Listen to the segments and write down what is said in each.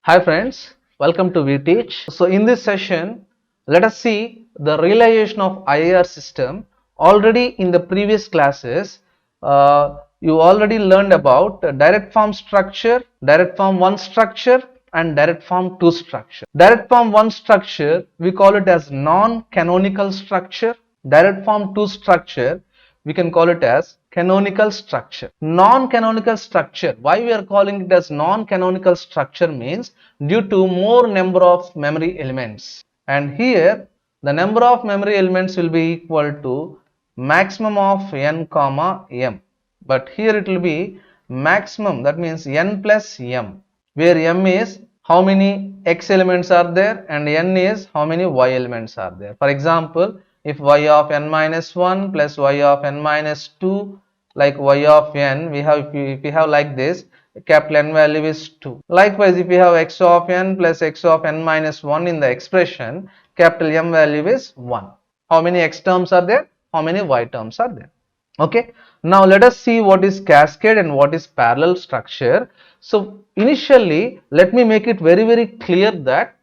Hi friends, welcome to VTeach. So in this session, let us see the realization of IIR system. Already in the previous classes, you already learned about direct form structure, direct form 1 structure and direct form 2 structure. Direct form 1 structure, we call it as non-canonical structure. Direct form 2 structure, we can call it as canonical structure. Non-canonical structure, why we are calling it as non-canonical structure means due to more number of memory elements, and here the number of memory elements will be equal to maximum of n comma m, but here it will be maximum, that means n plus m, where m is how many x elements are there and n is how many y elements are there. For example, if y of n minus 1 plus y of n minus 2, like y of n, if we have like this, capital N value is 2. Likewise, if we have x of n plus x of n minus 1 in the expression, capital M value is 1. How many x terms are there? How many y terms are there? Okay. Now let us see what is cascade and what is parallel structure. So initially, let me make it very clear that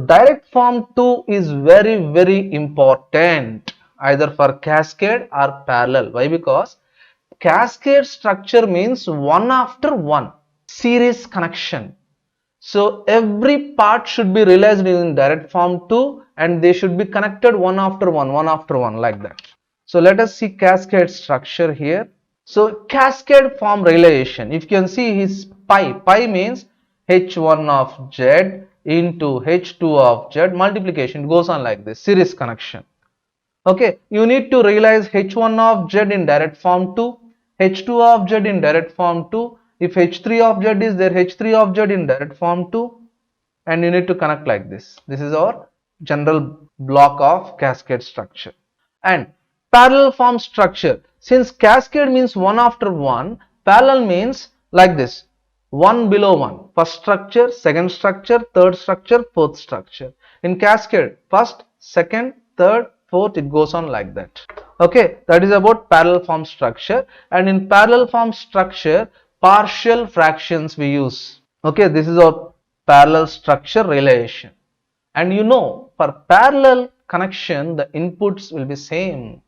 direct form 2 is very important either for cascade or parallel. Why? Because cascade structure means one after one series connection. So every part should be realized in direct form 2 and they should be connected one after one like that. So let us see cascade structure here. So cascade form realization, if you can see his pi means h1 of z into h2 of z multiplication, it goes on like this, series connection. Okay, you need to realize h1 of z in direct form 2, h2 of z in direct form 2. If h3 of z is there, h3 of z in direct form 2, and you need to connect like this. This is our general block of cascade structure. And parallel form structure, since cascade means one after one, parallel means like this, one below one, first structure, second structure, third structure, fourth structure. In cascade, first, second, third, fourth, it goes on like that. Okay, that is about parallel form structure. And in parallel form structure, partial fractions we use. Okay, this is our parallel structure realization. And you know, for parallel connection, the inputs will be same,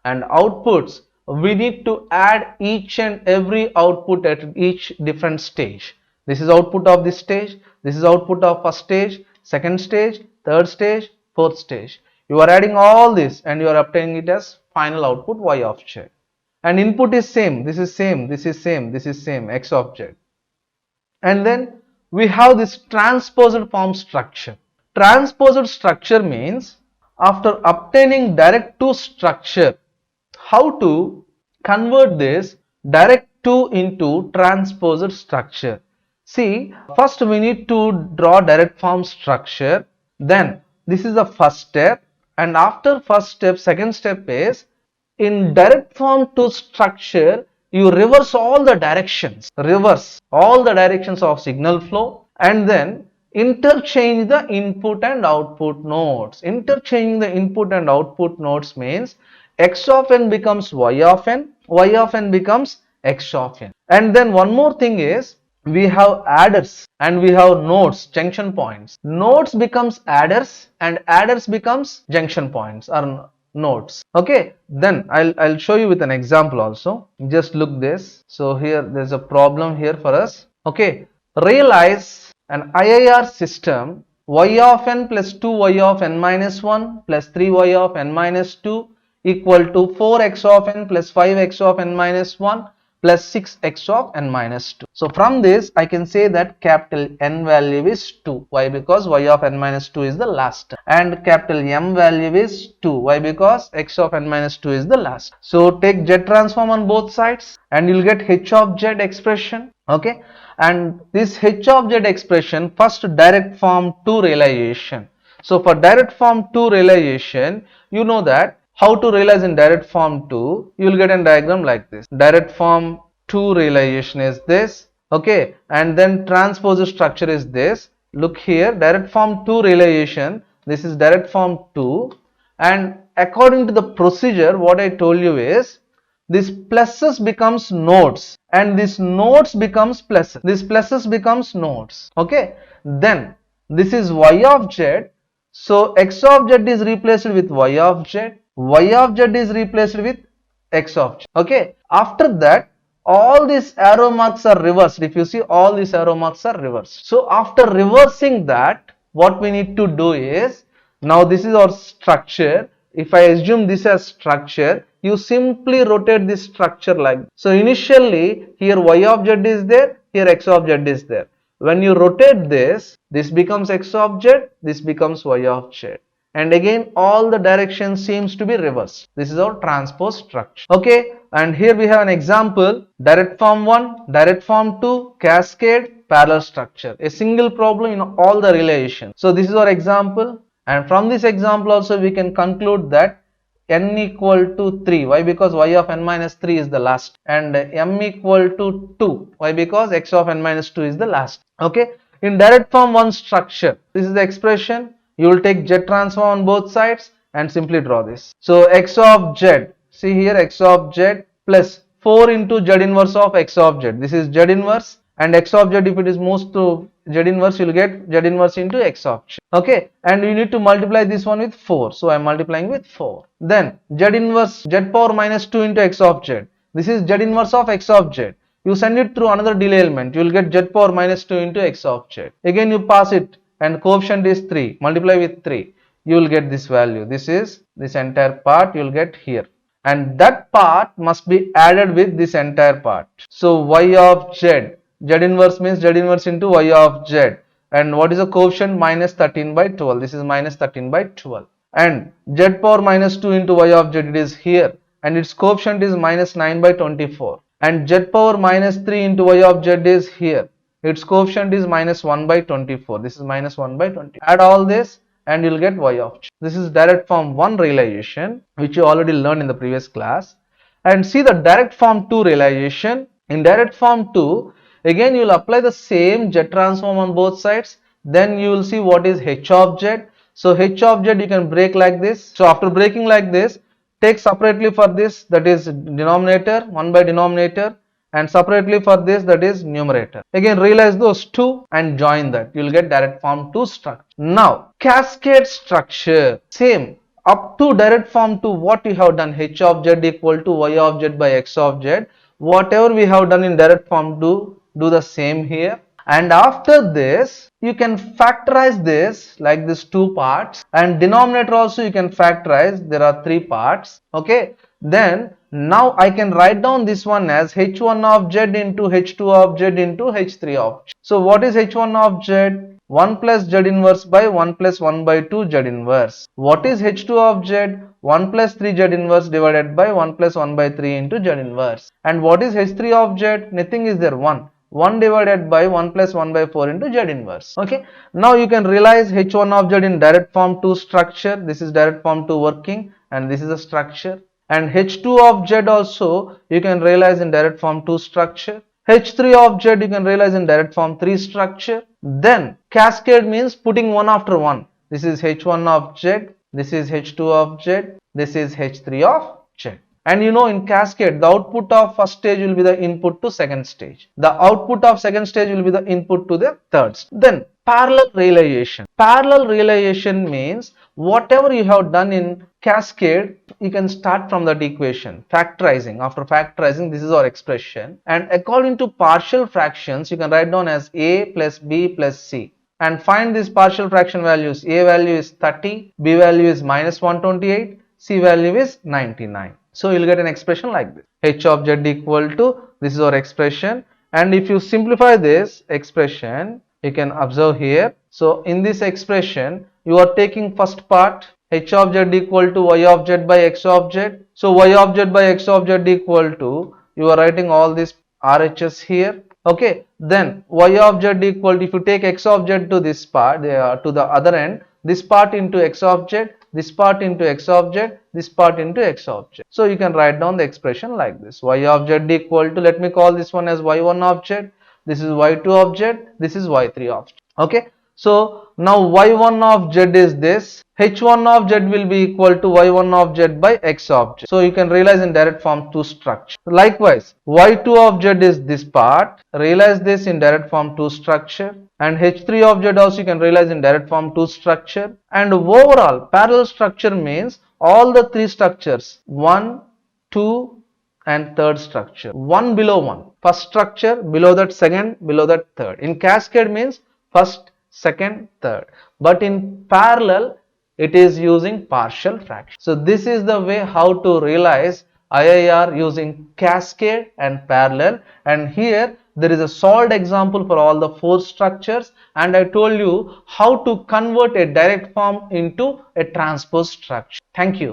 and outputs, we need to add each and every output at each different stage. This is output of this stage, this is output of first stage, second stage, third stage, fourth stage. You are adding all this and you are obtaining it as final output y of z. And input is same, this is same, this is same, this is same, x of z. And then we have this transposed form structure. Transposed structure means after obtaining direct to structure, how to convert this direct to into transposed structure. See, first we need to draw direct form structure, then this is the first step, and after first step, second step is in direct form to structure, you reverse all the directions of signal flow, and then interchange the input and output nodes. Interchanging the input and output nodes means x of n becomes y of n becomes x of n. And then one more thing is, we have adders and we have nodes, junction points. Nodes becomes adders and adders becomes junction points or nodes. Okay, then I'll show you with an example also. Just look this. So here there's a problem here for us. Okay, realize an IIR system y of n plus 2y of n minus 1 plus 3y of n minus 2 equal to 4x of n plus 5x of n minus 1 plus 6x of n minus 2. So from this I can say that capital N value is 2. Why? Because y of n minus 2 is the last term. And capital M value is 2. Why? Because x of n minus 2 is the last. So take z transform on both sides and you'll get h of z expression. Okay, and this h of z expression, first direct form 2 realization. So for direct form 2 realization, you know that how to realize in direct form 2, you will get a diagram like this. Direct form 2 realization is this, okay, and then transposed structure is this. Look here, direct form 2 realization, this is direct form 2, and according to the procedure, what I told you is, this pluses becomes nodes and this nodes becomes pluses, this pluses becomes nodes. Okay, then this is y of z. So x of z is replaced with y of z, y of z is replaced with x of z. Okay, after that all these arrow marks are reversed. If you see, all these arrow marks are reversed. So after reversing that, what we need to do is, now this is our structure. If I assume this as structure, you simply rotate this structure like this. So initially here y of z is there, here x of z is there. When you rotate this, this becomes x of z, this becomes y of z. And again all the direction seems to be reversed. This is our transpose structure. Okay, and here we have an example: direct form 1, direct form 2, cascade, parallel structure. A single problem in all the relations. So this is our example, and from this example also we can conclude that n equal to 3. Why? Because y of n minus 3 is the last, and m equal to 2. Why? Because x of n minus 2 is the last. Okay, in direct form 1 structure, this is the expression. You will take z transform on both sides and simply draw this. So x of z, see here, x of z plus 4 into z inverse of x of z. This is z inverse, and x of z, if it is moved to z inverse, you will get z inverse into x of z. Okay, and you need to multiply this one with 4. So I am multiplying with 4. Then z inverse, z power minus 2 into x of z. This is z inverse of x of z. You send it through another delay element, you will get z power minus 2 into x of z. Again you pass it, and coefficient is 3, multiply with 3, you will get this value. This is this entire part you will get here, and that part must be added with this entire part. So y of z, z inverse means z inverse into y of z, and what is the coefficient? Minus 13 by 12. This is minus 13 by 12, and z power minus 2 into y of z, it is here, and its coefficient is minus 9 by 24, and z power minus 3 into y of z is here. Its coefficient is minus 1 by 24. This is minus 1 by 20. Add all this and you'll get y of z. This is direct form 1 realization, which you already learned in the previous class. And see the direct form 2 realization. In direct form 2, again you will apply the same z transform on both sides. Then you will see what is h of z. So h of z you can break like this. So after breaking like this, take separately for this, that is denominator, 1 by denominator, and separately for this, that is numerator. Again realize those two and join that, you will get direct form 2 structure. Now cascade structure, same up to direct form 2, what we have done, h of z equal to y of z by x of z, whatever we have done in direct form 2, do the same here. And after this you can factorize this like this 2 parts, and denominator also you can factorize, there are 3 parts. Okay, then now I can write down this one as h1 of z into h2 of z into h3 of z. So what is h1 of z? 1 plus z inverse by 1 plus 1 by 2 z inverse. What is h2 of z? 1 plus 3 z inverse divided by 1 plus 1 by 3 into z inverse. And what is h3 of z? Nothing is there, 1 divided by 1 plus 1 by 4 into z inverse. Okay, now you can realize h1 of z in direct form 2 structure. This is direct form 2 working, and this is a structure. And h2 of z also you can realize in direct form 2 structure. h3 of z you can realize in direct form 3 structure. Then cascade means putting one after one. This is h1 of z, this is h2 of z, this is h3 of z. And you know, in cascade the output of first stage will be the input to second stage, the output of second stage will be the input to the third stage. Then parallel realization. Parallel realization means whatever you have done in cascade, you can start from that equation, factorizing. After factorizing, this is our expression, and according to partial fractions you can write down as a plus b plus c, and find these partial fraction values. A value is 30, b value is minus 128, c value is 99. So you will get an expression like this, h of z equal to, this is our expression. And if you simplify this expression, you can observe here. So in this expression you are taking first part, h of z equal to y of z by x of z. So y of z by x of z equal to, you are writing all these RHS here. Okay, then y of z equal to, if you take x of z to this part, to the other end, this part into x of z, this part into x of z, this part into x of z. So you can write down the expression like this, y of z equal to, let me call this one as y1 of z, this is y2 of z, this is y3 of z. Okay, So now y1 of z is this, h1 of z will be equal to y1 of z by x of z. So you can realize in direct form two structure. Likewise, y2 of z is this part, realize this in direct form two structure, and h3 of z also you can realize in direct form two structure. And overall parallel structure means all the three structures, 1, 2 and third structure, one below one, first structure, below that second, below that third. In cascade means first, second, third, but in parallel it is using partial fraction. So this is the way how to realize IIR using cascade and parallel, and here there is a solved example for all the four structures, and I told you how to convert a direct form into a transpose structure. Thank you.